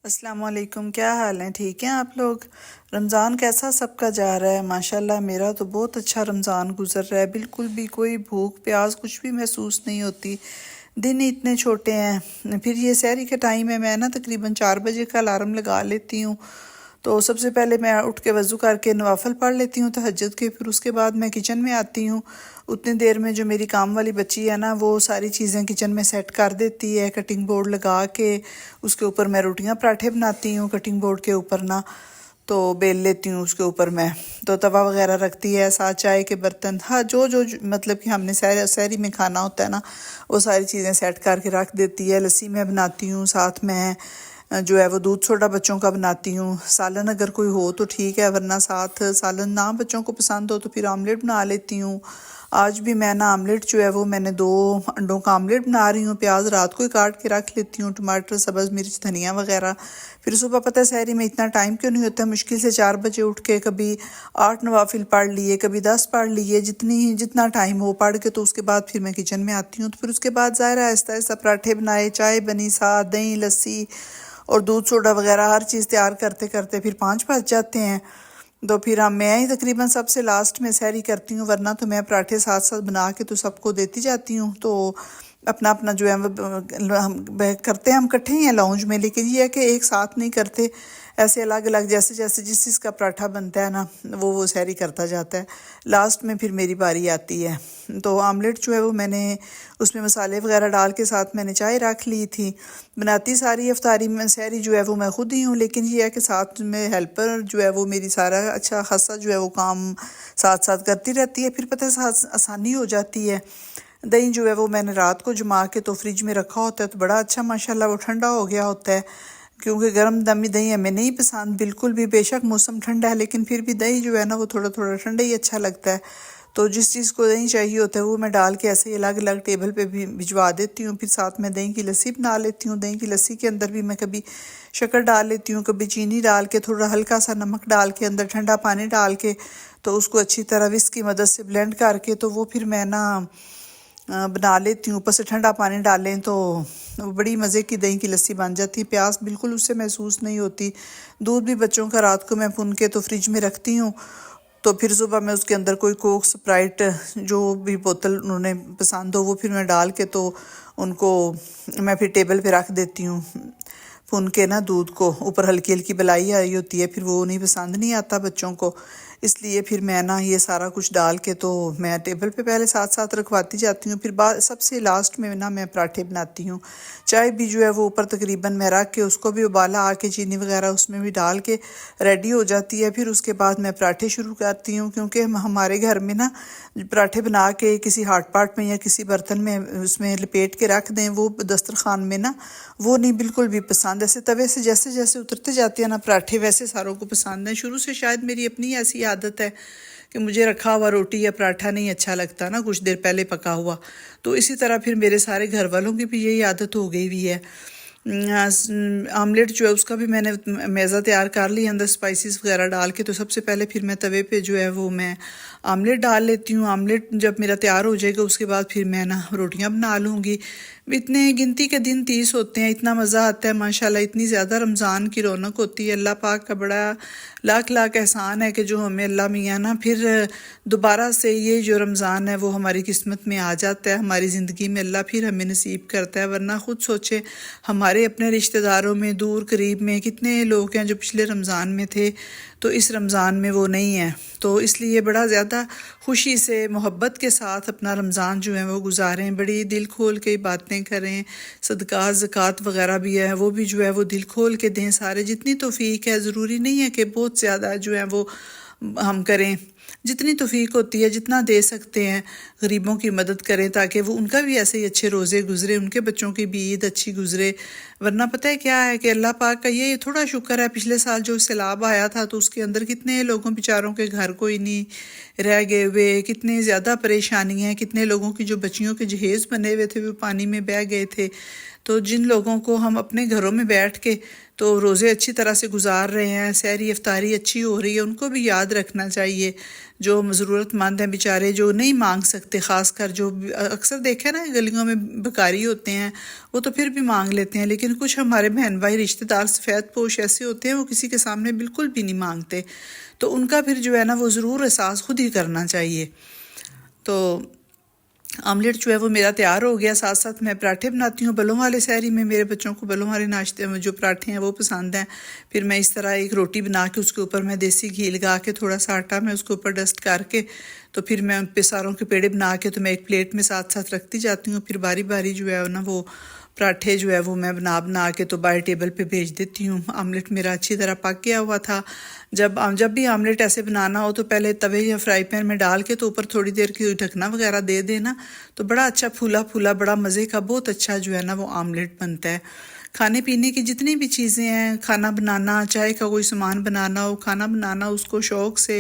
अस्सलाम वालेकुम। क्या हाल है? ठीक हैं आप लोग? रमज़ान कैसा सबका जा रहा है? माशाल्लाह मेरा तो बहुत अच्छा रमज़ान गुजर रहा है। बिल्कुल भी कोई भूख प्यास कुछ भी महसूस नहीं होती। दिन ही इतने छोटे हैं। फिर ये सहरी का टाइम है, मैं ना तकरीबन 4 बजे का अलार्म लगा लेती हूँ। तो सबसे पहले मैं उठ के वज़ू करके नवाफ़िल पढ़ लेती हूँ तहज्जुद के। फिर उसके बाद मैं किचन में आती हूँ। उतनी देर में जो मेरी काम वाली बच्ची है ना, वो सारी चीज़ें किचन में सेट कर देती है, कटिंग बोर्ड लगा के। उसके ऊपर मैं रोटियां पराठे बनाती हूँ कटिंग बोर्ड के ऊपर ना, तो बेल लेती हूँ उसके ऊपर मैं। तो तवा वगैरह रखती है, साथ चाय के बर्तन, हाँ जो मतलब कि हमने सहरी में खाना होता है ना, वो सारी चीज़ें सेट करके रख देती है। लस्सी मैं बनाती हूँ, साथ में जो है वो दूध सोडा बच्चों का बनाती हूँ। सालन अगर कोई हो तो ठीक है, वरना साथ सालन ना बच्चों को पसंद हो तो फिर आमलेट बना लेती हूँ। आज भी मैं ना आमलेट जो है वो मैंने 2 अंडों का आमलेट बना रही हूँ। प्याज रात को ही काट के रख लेती हूँ, टमाटर सब्ज़ मिर्च धनिया वगैरह। फिर सुबह पता है सहरी में इतना टाइम क्यों नहीं होता, मुश्किल से 4 बजे उठ के कभी 8 नवाफिल पढ़ लिए, कभी 10 पढ़ लिए, जितना टाइम हो पढ़ के। तो उसके बाद फिर मैं किचन में आती हूँ। तो फिर उसके बाद ज़ाहिर है आहिस्ता आहिस्ता पराठे बनाए, चाय बनी, साथ दही लस्सी और दूध सोडा वगैरह हर चीज़ तैयार करते करते फिर 5 बज जाते हैं। तो फिर मैं ही तकरीबन सबसे लास्ट में सहरी करती हूँ, वरना तो मैं पराठे साथ साथ बना के तो सबको देती जाती हूँ। तो अपना अपना जो है हम करते हैं, हम इकट्ठे ही हैं लाउंज में, लेकिन ये है कि एक साथ नहीं करते, ऐसे अलग अलग जैसे जैसे जिस चीज़ का पराठा बनता है ना, वो सहरी करता जाता है। लास्ट में फिर मेरी बारी आती है। तो आमलेट जो है वो मैंने उसमें मसाले वगैरह डाल के साथ मैंने चाय रख ली थी। बनाती सारी अफ्तारी में सहरी जो है वो मैं खुद ही हूँ, लेकिन ये है कि साथ में हेल्पर जो है वो मेरी सारा अच्छा खासा जो है वो काम साथ साथ करती रहती है। फिर पता है साथ आसानी हो जाती है। दही जो है वो मैंने रात को जमा के तो फ्रिज में रखा होता है, तो बड़ा अच्छा माशाल्लाह वो ठंडा हो गया होता है। क्योंकि गर्म दमी दही हमें नहीं पसंद बिल्कुल भी, बेशक मौसम ठंडा है लेकिन फिर भी दही जो है ना वो थोड़ा थोड़ा ठंडा ही अच्छा लगता है। तो जिस चीज़ को दही चाहिए होता है वो मैं डाल के ऐसे ही अलग अलग टेबल पे भी भिजवा देती हूँ। फिर साथ में दही की लस्सी बना लेती हूँ। दही की लस्सी के अंदर भी मैं कभी शक्कर डाल लेती हूँ, कभी चीनी डाल के, थोड़ा हल्का सा नमक डाल के, अंदर ठंडा पानी डाल के, तो उसको अच्छी तरह विस्क की मदद से ब्लेंड करके तो वो फिर मैं ना बना लेती हूँ। ऊपर से ठंडा पानी डालें तो बड़ी मज़े की दही की लस्सी बन जाती है। प्यास बिल्कुल उससे महसूस नहीं होती। दूध भी बच्चों का रात को मैं भुन के तो फ्रिज में रखती हूँ। तो फिर सुबह मैं उसके अंदर कोई कोक स्प्राइट जो भी बोतल उन्होंने पसंद हो वो फिर मैं डाल के तो उनको मैं फिर टेबल पे रख देती हूँ। भुन के ना दूध को ऊपर हल्की हल्की बलाई आई होती है, फिर वो नहीं पसंद नहीं आता बच्चों को, इसलिए फिर मैं ना ये सारा कुछ डाल के तो मैं टेबल पे पहले साथ साथ रखवाती जाती हूँ। फिर बाद सबसे लास्ट में ना मैं पराठे बनाती हूँ। चाय भी जो है वो ऊपर तकरीबन मैं रख के उसको भी उबाला आके चीनी वगैरह उसमें भी डाल के रेडी हो जाती है। फिर उसके बाद मैं पराठे शुरू करती हूँ, क्योंकि हमारे घर में ना पराठे बना के किसी हाट पाट में या किसी बर्तन में उसमें लपेट के रख दें, वो दस्तरखान में ना वो नहीं बिल्कुल भी पसंद। ऐसे तवे से जैसे जैसे उतरते जाते हैं ना पराठे, वैसे सारों को पसंद है। शुरू से शायद मेरी अपनी ऐसी आदत है कि मुझे रखा हुआ रोटी या पराठा नहीं अच्छा लगता ना, कुछ देर पहले पका हुआ। तो इसी तरह फिर मेरे सारे घर वालों की भी यही आदत हो गई हुई है। आमलेट जो है उसका भी मैंने मैज़ा तैयार कर लिया अंदर स्पाइसेस वगैरह डाल के। तो सबसे पहले फिर मैं तवे पे जो है वो मैं आमलेट डाल लेती हूँ। आमलेट जब मेरा तैयार हो जाएगा उसके बाद फिर मैं ना रोटियां बना लूँगी। इतने गिनती के दिन 30 होते हैं, इतना मज़ा आता है माशाल्लाह, इतनी ज़्यादा रमज़ान की रौनक होती है। अल्लाह पाक का बड़ा लाख लाख एहसान है कि जो हमें अल्लाह मियाँ ना फिर दोबारा से ये जो रमज़ान है वो हमारी किस्मत में आ जाता है, हमारी ज़िंदगी में अल्लाह फिर हमें नसीब करता है। वरना ख़ुद सोचे हमारे अपने रिश्तेदारों में दूर करीब में कितने लोग हैं जो पिछले रमज़ान में थे, तो इस रमज़ान में वो नहीं है। तो इसलिए बड़ा ज़्यादा खुशी से मोहब्बत के साथ अपना रमज़ान जो है वो गुजारें, बड़ी दिल खोल के बातें करें। सदका ज़कात वगैरह भी है वो भी जो है वो दिल खोल के दें सारे, जितनी तौफीक है। ज़रूरी नहीं है कि बहुत ज़्यादा जो है वो हम करें, जितनी तौफीक होती है जितना दे सकते हैं गरीबों की मदद करें, ताकि वो उनका भी ऐसे ही अच्छे रोज़े गुजरे, उनके बच्चों की भी ईद अच्छी गुजरे। वरना पता है क्या है कि अल्लाह पाक का ये थोड़ा शुक्र है, पिछले साल जो सैलाब आया था तो उसके अंदर कितने लोगों बेचारों के घर कोई नहीं रह गए हुए, कितनी ज़्यादा परेशानी है, कितने लोगों की जो बच्चियों के जहेज़ बने हुए थे वो पानी में बह गए थे। तो जिन लोगों को हम अपने घरों में बैठ के तो रोज़े अच्छी तरह से गुजार रहे हैं, सहरी इफ्तारी अच्छी हो रही है, उनको भी याद रखना चाहिए जो ज़रूरतमंद हैं बेचारे, जो नहीं मांग सकते, ख़ास कर जो अक्सर देखे ना गलियों में भिखारी होते हैं, वो तो फिर भी मांग लेते हैं, लेकिन कुछ हमारे बहन भाई रिश्तेदार सफ़ेद पोश ऐसे होते हैं वो किसी के सामने बिल्कुल भी नहीं मांगते। तो उनका फिर जो है ना वो ज़रूर एहसास खुद ही करना चाहिए। तो आमलेट जो है वो मेरा तैयार हो गया। साथ साथ मैं पराठे बनाती हूँ बलों वाले सहरी में। मेरे बच्चों को बलों वाले नाश्ते में जो पराठे हैं वो पसंद हैं। फिर मैं इस तरह एक रोटी बना के उसके ऊपर मैं देसी घी लगा के थोड़ा सा आटा मैं उसके ऊपर डस्ट करके तो फिर मैं उन पे सारों के पेड़े बना के तो मैं एक प्लेट में साथ साथ रखती जाती हूँ। फिर बारी बारी जो है ना वो पराठे जो है वो मैं बना बना के तो बाहर टेबल पे भेज देती हूँ। आमलेट मेरा अच्छी तरह पक गया हुआ था। जब भी आमलेट ऐसे बनाना हो तो पहले तवे या फ्राई पैन में डाल के तो ऊपर थोड़ी देर की ढकना वगैरह दे देना, तो बड़ा अच्छा फूला फूला बड़ा मज़े का बहुत अच्छा जो है ना वो आमलेट बनता है। खाने पीने की जितनी भी चीज़ें हैं, खाना बनाना, चाय का कोई सामान बनाना हो, खाना बनाना उसको शौक़ से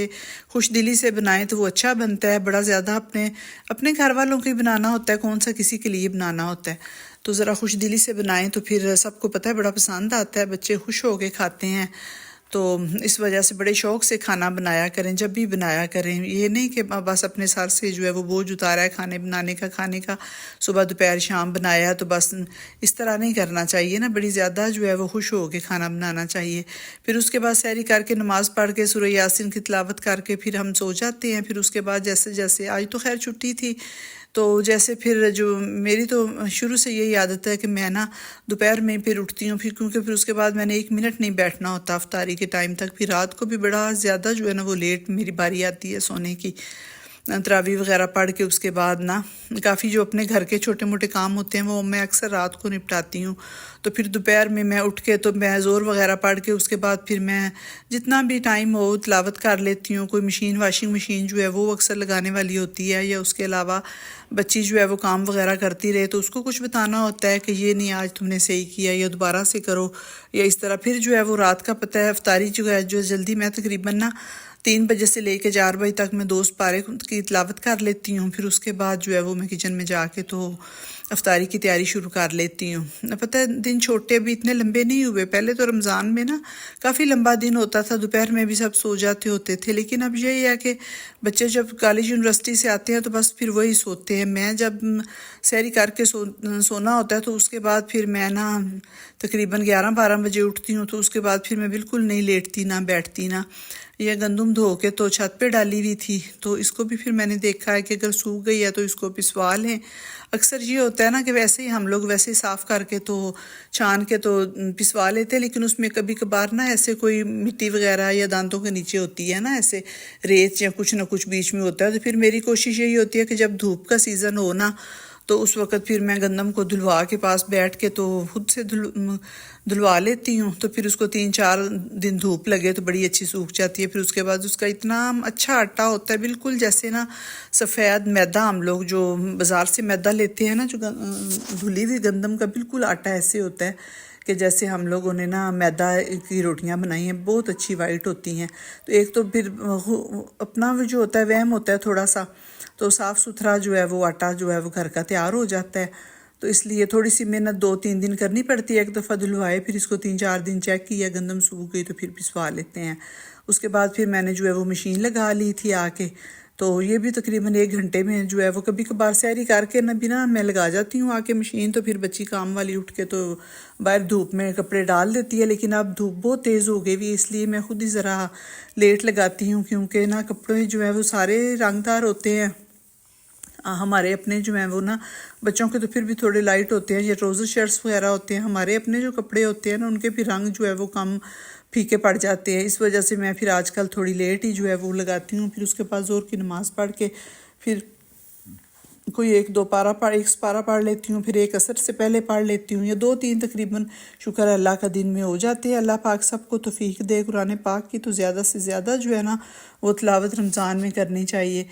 खुश दिली से बनाएं तो वो अच्छा बनता है। बड़ा ज़्यादा अपने अपने घर वालों को ही बनाना होता है, कौन सा किसी के लिए बनाना होता है। तो ज़रा खुश दिली से बनाएं तो फिर सबको पता है बड़ा पसंद आता है, बच्चे खुश हो के खाते हैं। तो इस वजह से बड़े शौक़ से खाना बनाया करें, जब भी बनाया करें। ये नहीं कि बस अपने सर से जो है वो बोझ उतारा है खाने बनाने का, खाने का सुबह दोपहर शाम बनाया तो बस इस तरह नहीं करना चाहिए ना। बड़ी ज़्यादा जो है वो खुश हो के खाना बनाना चाहिए। फिर उसके बाद सहरी करके नमाज़ पढ़ के सूरह यासीन की तिलावत करके फिर हम सो जाते हैं। फिर उसके बाद जैसे जैसे आज तो खैर छुट्टी थी तो जैसे फिर जो मेरी तो शुरू से यही आदत है कि मैं ना दोपहर में फिर उठती हूँ, फिर क्योंकि फिर उसके बाद मैंने 1 मिनट नहीं बैठना होता अफ्तारी के टाइम तक। फिर रात को भी बड़ा ज़्यादा जो है ना वो लेट मेरी बारी आती है सोने की। तरावी वगैरह पढ़ के उसके बाद ना काफ़ी जो अपने घर के छोटे मोटे काम होते हैं वो मैं अक्सर रात को निपटाती हूँ। तो फिर दोपहर में मैं उठ के तो मैं ज़ोर वगैरह पढ़ के उसके बाद फिर मैं जितना भी टाइम हो तिलावत कर लेती हूँ। कोई मशीन वाशिंग मशीन जो है वो अक्सर लगाने वाली होती है, या उसके अलावा बच्ची जो है वो काम वगैरह करती रहे तो उसको कुछ बताना होता है कि ये नहीं आज तुमने सही किया या दोबारा से करो या इस तरह। फिर जो है वो रात का पता है अफ्तारी जो है जो जल्दी मैं तकरीबन ना 3 बजे से लेके 4 बजे तक मैं 2 पारे की तिलावत कर लेती हूँ। फिर उसके बाद जो है वो मैं किचन में जाके तो अफ्तारी की तैयारी शुरू कर लेती हूँ। पता है दिन छोटे भी इतने लंबे नहीं हुए। पहले तो रमज़ान में ना काफ़ी लंबा दिन होता था, दोपहर में भी सब सो जाते होते थे, लेकिन अब यही है कि बच्चे जब कॉलेज यूनिवर्सिटी से आते हैं तो बस फिर वही सोते हैं। मैं जब सहरी करके सोना होता है तो उसके बाद फिर मैं ना तकरीबन 11-12 बजे उठती हूँ। तो उसके बाद फिर मैं बिल्कुल नहीं लेटती ना बैठती ना। यह गंदम धो के तो छत पे डाली हुई थी तो इसको भी फिर मैंने देखा है कि अगर सूख गई है तो इसको पिसवा लें। अक्सर ये होता है ना कि वैसे ही हम लोग वैसे ही साफ़ करके तो छान के तो पिसवा लेते हैं, लेकिन उसमें कभी कभार ना ऐसे कोई मिट्टी वगैरह या दांतों के नीचे होती है ना, ऐसे रेत या कुछ ना कुछ बीच में होता है। तो फिर मेरी कोशिश यही होती है कि जब धूप का सीज़न हो ना तो उस वक़्त फिर मैं गंदम को धुलवा के पास बैठ के तो खुद से धुलवा लेती हूँ। तो फिर उसको 3-4 दिन धूप लगे तो बड़ी अच्छी सूख जाती है। फिर उसके बाद उसका इतना अच्छा आटा होता है, बिल्कुल जैसे ना सफ़ेद मैदा हम लोग जो बाज़ार से मैदा लेते हैं ना, जो धुली हुई गंदम का बिल्कुल आटा ऐसे होता है कि जैसे हम लोगों ने ना मैदा की रोटियां बनाई हैं, बहुत अच्छी वाइट होती हैं। तो एक तो फिर अपना जो होता है वहम होता है थोड़ा सा, तो साफ़ सुथरा जो है वो आटा जो है वो घर का तैयार हो जाता है। तो इसलिए थोड़ी सी मेहनत 2-3 दिन करनी पड़ती है। एक दफ़ा धुलवाए फिर इसको 3-4 दिन चेक किया, गंदम सूख गई तो फिर पिसवा लेते हैं। उसके बाद फिर मैंने जो है वो मशीन लगा ली थी आके, तो ये भी तकरीबन 1 घंटे में जो है वो कभी कभार सहरी करके ना बिना मैं लगा जाती हूँ आके मशीन। तो फिर बच्ची काम वाली उठ के तो बाहर धूप में कपड़े डाल देती है, लेकिन अब धूप बहुत तेज़ हो गई हुई इसलिए मैं खुद ही ज़रा लेट लगाती हूँ, क्योंकि ना कपड़े जो है वो सारे रंगदार होते हैं। हमारे अपने जो हैं वो ना बच्चों के तो फिर भी थोड़े लाइट होते हैं, ये ट्राउज़र शर्ट्स वगैरह होते हैं। हमारे अपने जो कपड़े होते हैं ना उनके भी रंग जो है वो कम फीके पड़ जाते हैं। इस वजह से मैं फिर आजकल थोड़ी लेट ही जो है वो लगाती हूँ। फिर उसके बाद ज़ोर की नमाज़ पढ़ के फिर कोई 1-2 पारा पढ़ लेती हूँ, फिर 1 असर से पहले पढ़ लेती हूँ, या 2-3 तकरीबन शुक्र अल्लाह का दिन में हो जाते हैं। अल्लाह पाक सबको तौफीक दे। कुरान पाक की तो ज़्यादा से ज़्यादा जो है ना वो तिलावत रमज़ान में करनी चाहिए।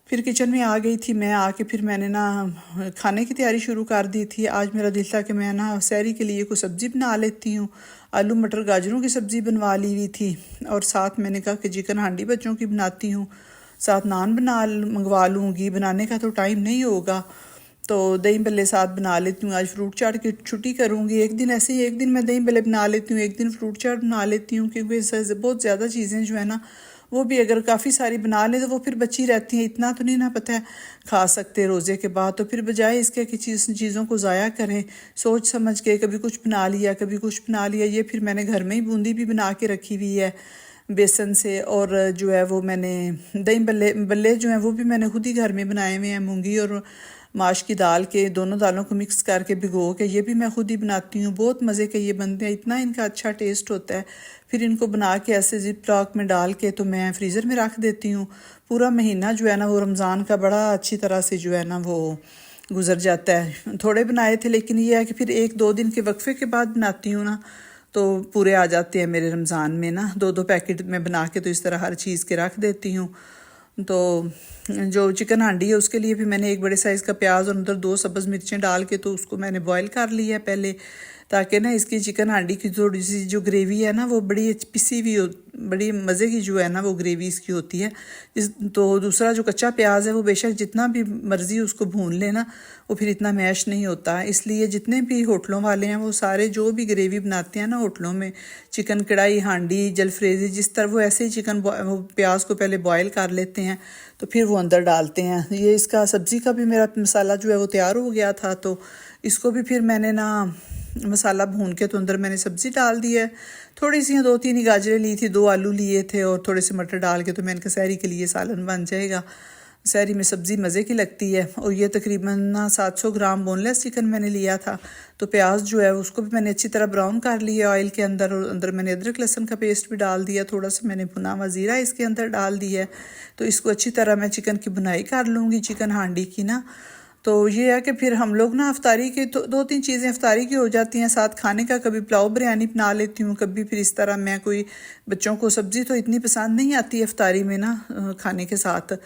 फिर किचन में आ गई थी मैं, आके फिर मैंने ना खाने की तैयारी शुरू कर दी थी। आज मेरा दिल था कि मैं ना सहरी के लिए कोई सब्ज़ी बना लेती हूँ। आलू मटर गाजरों की सब्ज़ी बनवा ली हुई थी, और साथ मैंने कहा कि चिकन हांडी बच्चों की बनाती हूँ, साथ नान मंगवा लूँगी। बनाने का तो टाइम नहीं होगा तो दही भल्ले साथ बना लेती हूँ। आज फ्रूट चाट की छुट्टी करूँगी, एक दिन ऐसे ही, एक दिन मैं दही भल्ले बना लेती हूँ, एक दिन फ्रूट चाट बना लेती हूँ, क्योंकि बहुत ज़्यादा चीज़ें जो है ना वो भी अगर काफ़ी सारी बना लें तो वो फिर बची रहती हैं, इतना तो नहीं ना पता है खा सकते रोज़े के बाद। तो फिर बजाय इसके कि चीज़ों को ज़ाया करें, सोच समझ के कभी कुछ बना लिया कभी कुछ बना लिया। ये फिर मैंने घर में ही बूंदी भी बना के रखी हुई है बेसन से, और जो है वो मैंने दही बल्ले जो हैं वो भी मैंने खुद ही घर में बनाए हुए हैं, मूंगी और माश की दाल के, दोनों दालों को मिक्स करके भिगो के, ये भी मैं खुद ही बनाती हूँ। बहुत मज़े के ये बनते हैं, इतना इनका अच्छा टेस्ट होता है। फिर इनको बना के ऐसे जिप लॉक में डाल के तो मैं फ्रीज़र में रख देती हूँ। पूरा महीना जो है ना वो रमज़ान का बड़ा अच्छी तरह से जो है ना वो गुजर जाता है। थोड़े बनाए थे, लेकिन ये है कि फिर 1-2 दिन के वक्फे के बाद बनाती हूँ ना तो पूरे आ जाते हैं मेरे रमज़ान में ना। 2-2 पैकेट में बना के तो इस तरह हर चीज़ के रख देती हूँ। तो जो चिकन हांडी है उसके लिए भी मैंने एक बड़े साइज़ का प्याज और अंदर 2 सब्ज़ मिर्चें डाल के तो उसको मैंने बॉईल कर लिया है पहले, ताकि ना इसकी चिकन हांडी की थोड़ी सी जो ग्रेवी है ना वो बड़ी पिसी हुई हो, बड़ी मज़े की जो है ना वो ग्रेवी इसकी होती है। तो दूसरा जो कच्चा प्याज है वो बेशक जितना भी मर्ज़ी उसको भून लेना, वो फिर इतना मैश नहीं होता। इसलिए जितने भी होटलों वाले हैं वो सारे जो भी ग्रेवी बनाते हैं ना होटलों में, चिकन कढ़ाई, हांडी, जलफ्रेज़ी, जिस तरह वो ऐसे ही चिकन वो प्याज को पहले बॉयल कर लेते हैं तो फिर वो अंदर डालते हैं। ये इसका सब्ज़ी का भी मेरा मसाला जो है वो तैयार हो गया था, तो इसको भी फिर मैंने ना मसाला भून के तो अंदर मैंने सब्ज़ी डाल दी है। थोड़ी सी 2-3 गाजरें ली थी, 2 आलू लिए थे और थोड़े से मटर डाल के तो मैंने कहा सहरी के लिए सालन बन जाएगा। सहरी में सब्ज़ी मज़े की लगती है। और ये तकरीबन ना 700 ग्राम बोनलेस चिकन मैंने लिया था। तो प्याज जो है उसको भी मैंने अच्छी तरह ब्राउन कर लिया ऑयल के अंदर, और अंदर मैंने अदरक लहसुन का पेस्ट भी डाल दिया, थोड़ा सा मैंने भुना हुआ ज़ीरा इसके अंदर डाल दिया है। तो इसको अच्छी तरह मैं चिकन की भुनाई कर लूँगी, चिकन हांडी की ना। तो ये है कि फिर हम लोग ना अफ्तारी की तो 2-3 चीज़ें अफ्तारी की हो जाती हैं साथ खाने का। कभी पुलाव बिरयानी बना लेती हूँ, कभी फिर इस तरह मैं कोई, बच्चों को सब्ज़ी तो इतनी पसंद नहीं आती अफ्तारी में ना खाने के साथ,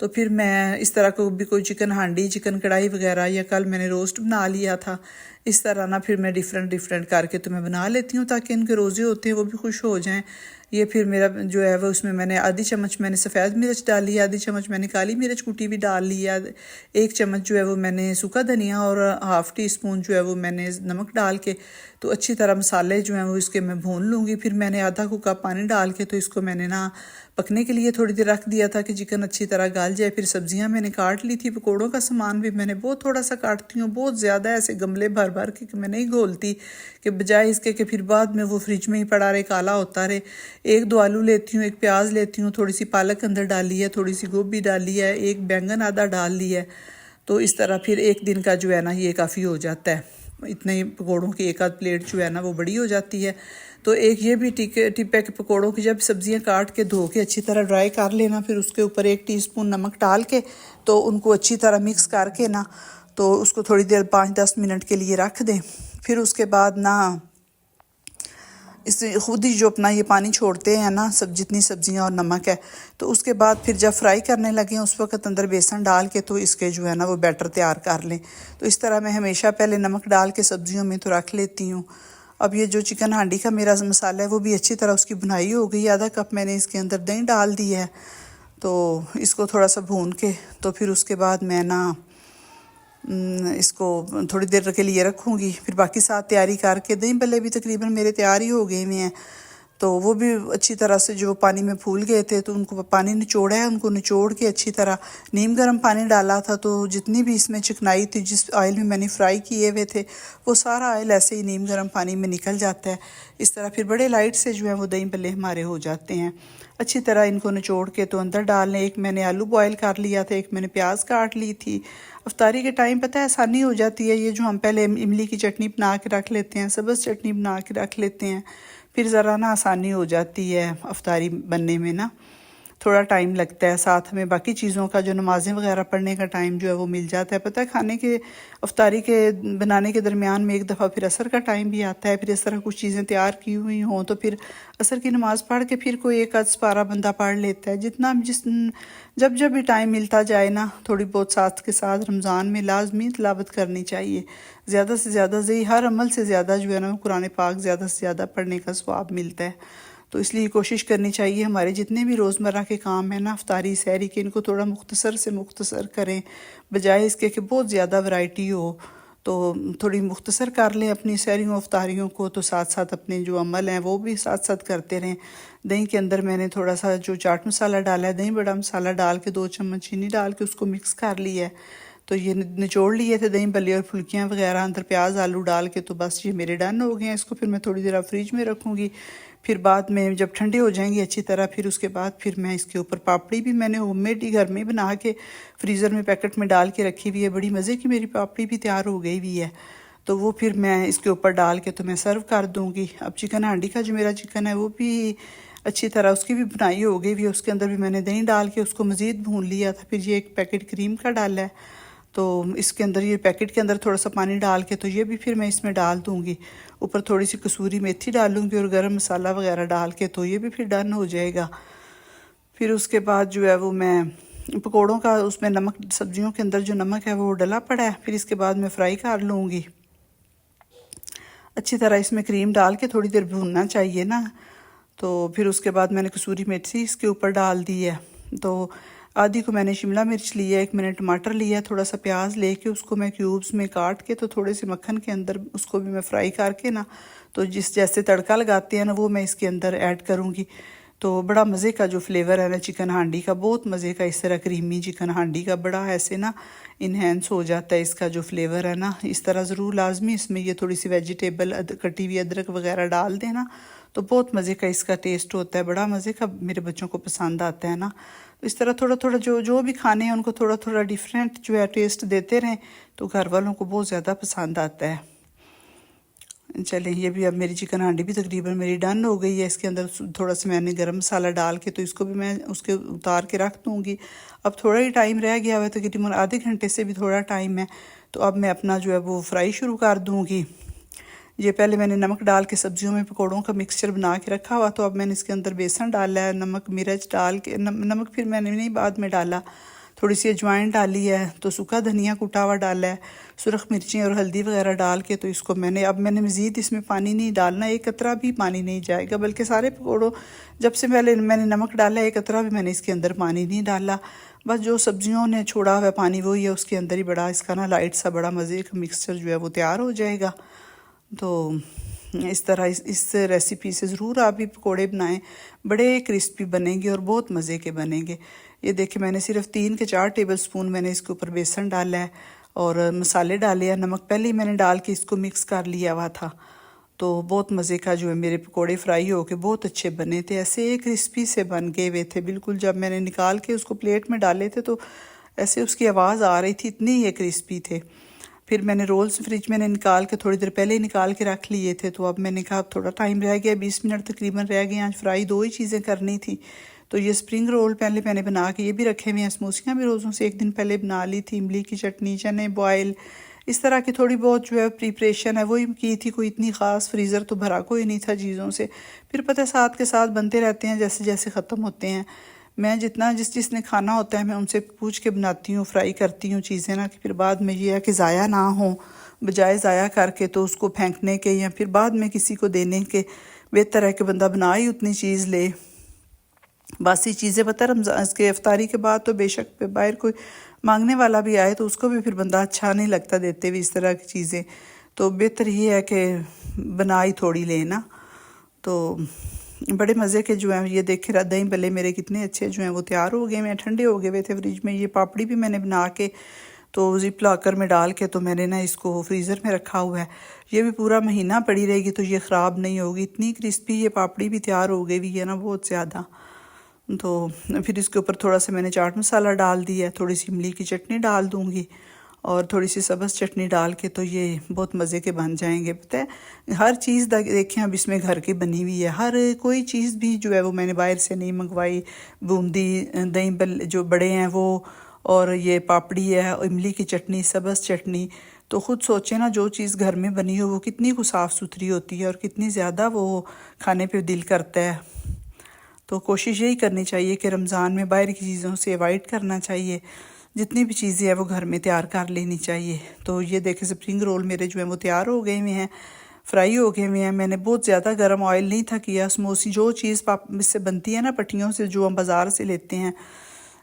तो फिर मैं इस तरह को भी कोई चिकन हांडी, चिकन कढ़ाई वगैरह, या कल मैंने रोस्ट बना लिया था। इस तरह ना फिर मैं डिफरेंट करके तो मैं बना लेती हूँ ताकि इनके रोज़े होते हैं वो भी खुश हो जाएं। ये फिर मेरा जो है वो उसमें मैंने आधी चम्मच मैंने सफ़ेद मिर्च डाली है, आधी चम्मच मैंने काली मिर्च कुटी भी डाल ली है, 1 चम्मच जो है वो मैंने सूखा धनिया, और ½ टी स्पून जो है वो मैंने नमक डाल के तो अच्छी तरह मसाले जो हैं वो इसके मैं भून लूँगी। फिर मैंने आधा कप पानी डाल के तो इसको मैंने ना पकने के लिए थोड़ी देर रख दिया था कि चिकन अच्छी तरह गल जाए। फिर सब्जियां मैंने काट ली थी, पकौड़ों का सामान भी मैंने बहुत थोड़ा सा काटती हूँ, बहुत ज़्यादा ऐसे गमले भर के मैं नहीं घोलती कि बजाय इसके कि फिर बाद में वो फ्रिज में ही पड़ा रहे, काला होता रहे। 1-2 आलू लेती हूँ, 1 प्याज लेती हूँ, थोड़ी सी पालक अंदर डाली है, थोड़ी सी गोभी डाली है, 1 बैंगन आधा डाल ली है। तो इस तरह फिर 1 दिन का जो है ना ये काफ़ी हो जाता है। इतने ही पकौड़ों की 1 आध प्लेट जो है ना वो बड़ी हो जाती है। तो एक ये भी टिप्पे के पकौड़ों की जब सब्जियां काट के धो के अच्छी तरह ड्राई कर लेना, फिर उसके ऊपर 1 टीस्पून नमक डाल के तो उनको अच्छी तरह मिक्स करके ना तो उसको थोड़ी देर 5-10 मिनट के लिए रख दें। फिर उसके बाद ना इससे खुद ही जो अपना ये पानी छोड़ते हैं ना सब, जितनी सब्जियां और नमक है, तो उसके बाद फिर जब फ्राई करने लगे उस वक्त अंदर बेसन डाल के तो इसके जो है ना वो बैटर तैयार कर लें। तो इस तरह मैं हमेशा पहले नमक डाल के सब्जियों में तो रख लेती हूँ। अब ये जो चिकन हांडी का मेरा मसाला है वो भी अच्छी तरह उसकी भुनाई हो गई। आधा कप मैंने इसके अंदर दही डाल दी है, तो इसको थोड़ा सा भून के तो फिर उसके बाद मैं ना इसको थोड़ी देर के लिए रखूँगी। फिर बाकी साथ तैयारी करके, दही भल्ले भी तकरीबन मेरे तैयार ही हो गए हुए हैं, तो वो भी अच्छी तरह से जो पानी में फूल गए थे तो उनको पानी निचोड़ा है, उनको निचोड़ के अच्छी तरह नीम गर्म पानी डाला था। तो जितनी भी इसमें चिकनाई थी जिस ऑयल में मैंने फ्राई किए हुए थे वो सारा ऑयल ऐसे ही नीम गर्म पानी में निकल जाता है। इस तरह फिर बड़े लाइट से जो है वो दही भल्ले हमारे हो जाते हैं। अच्छी तरह इनको निचोड़ के तो अंदर डाल लें। 1 मैंने आलू बॉयल कर लिया था, 1 मैंने प्याज काट ली थी। अफ्तारी के टाइम पता है आसानी हो जाती है, ये जो हम पहले इमली की चटनी बना के रख लेते हैं, सब्ज़ चटनी बना के रख लेते हैं, फिर ज़रा ना आसानी हो जाती है अफ्तारी बनने में ना, थोड़ा टाइम लगता है। साथ में बाकी चीज़ों का जो नमाज़ें वगैरह पढ़ने का टाइम जो है वो मिल जाता है। पता है खाने के अफ्तारी के बनाने के दरमियान में एक दफ़ा फिर असर का टाइम भी आता है। फिर इस तरह कुछ चीज़ें तैयार की हुई हों तो फिर असर की नमाज़ पढ़ के फिर कोई 1 आध पारा बंदा पढ़ लेता है। जब भी टाइम मिलता जाए ना, थोड़ी बहुत साथ के साथ रमज़ान में लाजमी तिलावत करनी चाहिए। ज़्यादा से ज़्यादा हर अमल से ज़्यादा जो है ना कुरान पाक ज़्यादा से ज़्यादा पढ़ने का सवाब मिलता है। तो इसलिए कोशिश करनी चाहिए हमारे जितने भी रोज़मर्रा के काम हैं ना अफ्तारी सहरी के, इनको थोड़ा मुख्तसर से मुख्तसर करें, बजाय इसके कि बहुत ज़्यादा वैरायटी हो। तो थोड़ी मुख्तसर कर लें अपनी सहरियों अफ्तारियों को, तो साथ साथ अपने जो अमल हैं वो भी साथ साथ करते रहें। दही के अंदर मैंने थोड़ा सा जो चाट मसाला डाला है, दही बड़ा मसाला डाल के 2 चम्मच चीनी डाल के उसको मिक्स कर लिया है। तो ये निचोड़ लिए थे दही भल्ले और फुल्कियाँ वगैरह, अंदर प्याज आलू डाल के, तो बस ये मेरे डन हो गए हैं। इसको फिर मैं थोड़ी देर फ्रिज में रखूँगी, फिर बाद में जब ठंडे हो जाएंगे अच्छी तरह, फिर उसके बाद फिर मैं इसके ऊपर पापड़ी भी मैंने होममेड ही घर में बना के फ्रीज़र में पैकेट में डाल के रखी हुई है। बड़ी मज़े की मेरी पापड़ी भी तैयार हो गई हुई है। तो वो फिर मैं इसके ऊपर डाल के तो मैं सर्व कर दूँगी। अब चिकन हांडी का जो मेरा चिकन है वो भी अच्छी तरह उसकी भी बुनाई हो गई हुई है। उसके अंदर भी मैंने दही डाल के उसको मज़ीद भून लिया था। फिर ये एक पैकेट क्रीम का डाला है, तो इसके अंदर ये पैकेट के अंदर थोड़ा सा पानी डाल के तो ये भी फिर मैं इसमें डाल दूँगी। ऊपर थोड़ी सी कसूरी मेथी डालूँगी और गरम मसाला वगैरह डाल के, तो ये भी फिर डन हो जाएगा। फिर उसके बाद जो है वो मैं पकौड़ों का उसमें नमक, सब्जियों के अंदर जो नमक है वो डला पड़ा है। फिर इसके बाद मैं फ्राई कर लूँगी अच्छी तरह। इसमें क्रीम डाल के थोड़ी देर भूनना चाहिए ना। तो फिर उसके बाद मैंने कसूरी मेथी इसके ऊपर डाल दी है। तो आधी को मैंने शिमला मिर्च लिया, 1 मैंने टमाटर लिया, थोड़ा सा प्याज लेके उसको मैं क्यूब्स में काट के, तो थोड़े से मक्खन के अंदर उसको भी मैं फ्राई करके ना, तो जिस जैसे तड़का लगाते हैं ना वो मैं इसके अंदर ऐड करूँगी। तो बड़ा मज़े का जो फ्लेवर है ना चिकन हांडी का, बहुत मज़े का, इस तरह क्रीमी चिकन हांडी का बड़ा ऐसे ना इन्हेंस हो जाता है इसका जो फ्लेवर है ना। इस तरह ज़रूर लाजमी इसमें ये थोड़ी सी वेजिटेबल कटी हुई अदरक वगैरह डाल देना, तो बहुत मज़े का इसका टेस्ट होता है, बड़ा मज़े का, मेरे बच्चों को पसंद आता है ना। तो इस तरह थोड़ा थोड़ा जो भी खाने हैं उनको थोड़ा थोड़ा डिफरेंट जो है टेस्ट देते रहें, तो घर वालों को बहुत ज़्यादा पसंद आता है। चलें, ये भी अब मेरी चिकन हांडी भी तकरीबन मेरी डन हो गई है। इसके अंदर थोड़ा सा मैंने गरम मसाला डाल के तो इसको भी मैं उसके उतार के रख दूँगी। अब थोड़ा ही टाइम रह गया हुआ है, तकरीबन आधे घंटे से भी थोड़ा टाइम है। तो अब मैं अपना जो है वो फ्राई शुरू कर दूँगी। ये पहले मैंने नमक डाल के सब्जियों में पकौड़ों का मिक्सचर बना के रखा हुआ, तो अब मैंने इसके अंदर बेसन डाला है, नमक मिर्च डाल के, नमक फिर मैंने नहीं बाद में डाला, थोड़ी सी अजवाइन डाली है, तो सूखा धनिया कुटा हुआ डाला है, सुरख मिर्ची और हल्दी वगैरह डाल के, तो इसको मैंने मज़ीद इसमें पानी नहीं डालना, एक कतरा भी पानी नहीं जाएगा, बल्कि सारे पकौड़ों जब से पहले मैंने नमक डाला एक कतरा भी मैंने इसके अंदर पानी नहीं डाला। बस जो सब्जियों ने छोड़ा हुआ पानी वही है, उसके अंदर ही बड़ा इसका ना लाइट सा बड़ा मज़े का मिक्सचर जो है वो तैयार हो जाएगा। तो इस तरह इस रेसिपी से ज़रूर आप भी पकोड़े बनाएं, बड़े क्रिस्पी बनेंगे और बहुत मज़े के बनेंगे। ये देखिए मैंने सिर्फ 3 के 4 टेबलस्पून मैंने इसके ऊपर बेसन डाला है और मसाले डाले हैं, नमक पहले ही मैंने डाल के इसको मिक्स कर लिया हुआ था। तो बहुत मज़े का जो है मेरे पकोड़े फ्राई हो के बहुत अच्छे बने थे, ऐसे क्रिस्पी से बन गए हुए थे बिल्कुल। जब मैंने निकाल के उसको प्लेट में डाले थे तो ऐसे उसकी आवाज़ आ रही थी, इतनी ये क्रिस्पी थे। फिर मैंने रोल्स फ्रिज में निकाल के थोड़ी देर पहले ही निकाल के रख लिए थे, तो अब मैंने कहा अब थोड़ा टाइम रह गया, 20 मिनट तकरीबन रह गए, आज फ्राई 2 ही चीज़ें करनी थी। तो ये स्प्रिंग रोल पहले मैंने बना के ये भी रखे हुए हैं, समोसियाँ भी रोज़ों से एक दिन पहले बना ली थी, इमली की चटनी, चने बॉयल, इस तरह की थोड़ी बहुत जो है प्रिपरेशन है वही की थी, कोई इतनी ख़ास फ्रीज़र तो भरा कोई नहीं था चीज़ों से। फिर पता है साथ के साथ बनते रहते हैं जैसे जैसे ख़त्म होते हैं। मैं जितना जिसने खाना होता है मैं उनसे पूछ के बनाती हूँ, फ्राई करती हूँ चीज़ें ना, कि फिर बाद में ये है कि ज़ाया ना हो, बजाय ज़ाया करके तो उसको फेंकने के या फिर बाद में किसी को देने के, बेहतर है कि बंदा बना ही उतनी चीज़ ले। बासी चीज़ें पता रमज़ान के इफ्तारी के बाद तो बेशक बाहर कोई मांगने वाला भी आए तो उसको भी फिर बंदा अच्छा नहीं लगता देते हुए इस तरह की चीज़ें, तो बेहतर ये है कि बनाई थोड़ी लेना। तो बड़े मज़े के जो हैं ये देखे दही भल्ले मेरे कितने अच्छे जो हैं वो तैयार हो गए हैं, ठंडे हो गए हुए थे फ्रिज में। ये पापड़ी भी मैंने बना के तो जिप लॉकर में डाल के तो मैंने ना इसको फ्रीज़र में रखा हुआ है, ये भी पूरा महीना पड़ी रहेगी तो ये ख़राब नहीं होगी, इतनी क्रिस्पी ये पापड़ी भी तैयार हो गई हुई है ना बहुत ज़्यादा। तो फिर इसके ऊपर थोड़ा सा मैंने चाट मसाला डाल दिया, थोड़ी सी इमली की चटनी डाल दूँगी और थोड़ी सी सब्ज़ चटनी डाल के, तो ये बहुत मज़े के बन जाएंगे। पता है हर चीज़ देखें अब इसमें घर की बनी हुई है, हर कोई चीज़ भी जो है वो मैंने बाहर से नहीं मंगवाई। बूंदी, दही बल्ले जो बड़े हैं वो, और ये पापड़ी है, इमली की चटनी, सब्ज़ चटनी, तो ख़ुद सोचें ना जो चीज़ घर में बनी हो वो कितनी को साफ़ सुथरी होती है और कितनी ज़्यादा वो खाने पे दिल करता है। तो कोशिश यही करनी चाहिए कि रमज़ान में बाहर की चीज़ों से अवॉइड करना चाहिए, जितनी भी चीज़ें हैं वो घर में तैयार कर लेनी चाहिए। तो ये देखें स्प्रिंग रोल मेरे जो है वो तैयार हो गए हुए हैं, फ्राई हो गए हुए हैं। मैंने बहुत ज़्यादा गर्म ऑयल नहीं था किया। समोसी जो चीज़ इससे बनती है ना पट्टियों से जो हम बाज़ार से लेते हैं,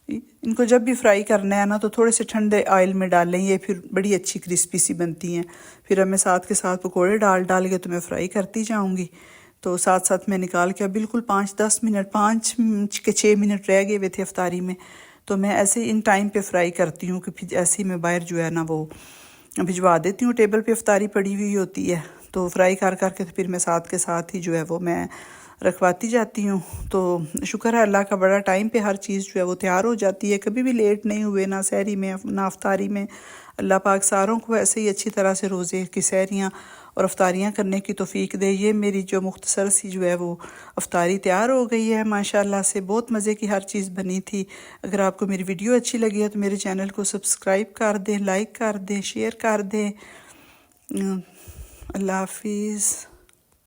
इनको जब भी फ्राई करना है ना तो थोड़े से ठंडे ऑयल में डाल लें, ये फिर बड़ी अच्छी क्रिस्पी सी बनती हैं। फिर अब मैं साथ के साथ पकोड़े डाल के तो मैं फ्राई करती जाऊँगी। तो साथ साथ मैं निकाल के बिल्कुल 5-10 मिनट 5 के 6 मिनट रह गए हुए थे अफ्तारी में, तो मैं ऐसे इन टाइम पे फ्राई करती हूँ कि फिर ऐसे ही मैं बाहर जो है ना वो भिजवा देती हूँ। टेबल पे अफ्तारी पड़ी हुई होती है तो फ्राई करके तो फिर मैं साथ के साथ ही जो है वो मैं रखवाती जाती हूँ। तो शुक्र है अल्लाह का, बड़ा टाइम पे हर चीज़ जो है वो तैयार हो जाती है, कभी भी लेट नहीं हुए, ना सहरी में ना अफ्तारी में। अल्लाह पाक सारों को ऐसे ही अच्छी तरह से रोज़े की सहरियाँ और अफ्तारियाँ करने की तौफीक दे। ये मेरी जो मुख्तसर सी जो है वो अफ्तारी तैयार हो गई है माशाल्लाह से, बहुत मज़े की हर चीज़ बनी थी। अगर आपको मेरी वीडियो अच्छी लगी है तो मेरे चैनल को सब्सक्राइब कर दें, लाइक कर दें, शेयर कर दें। अल्लाह हाफिज़।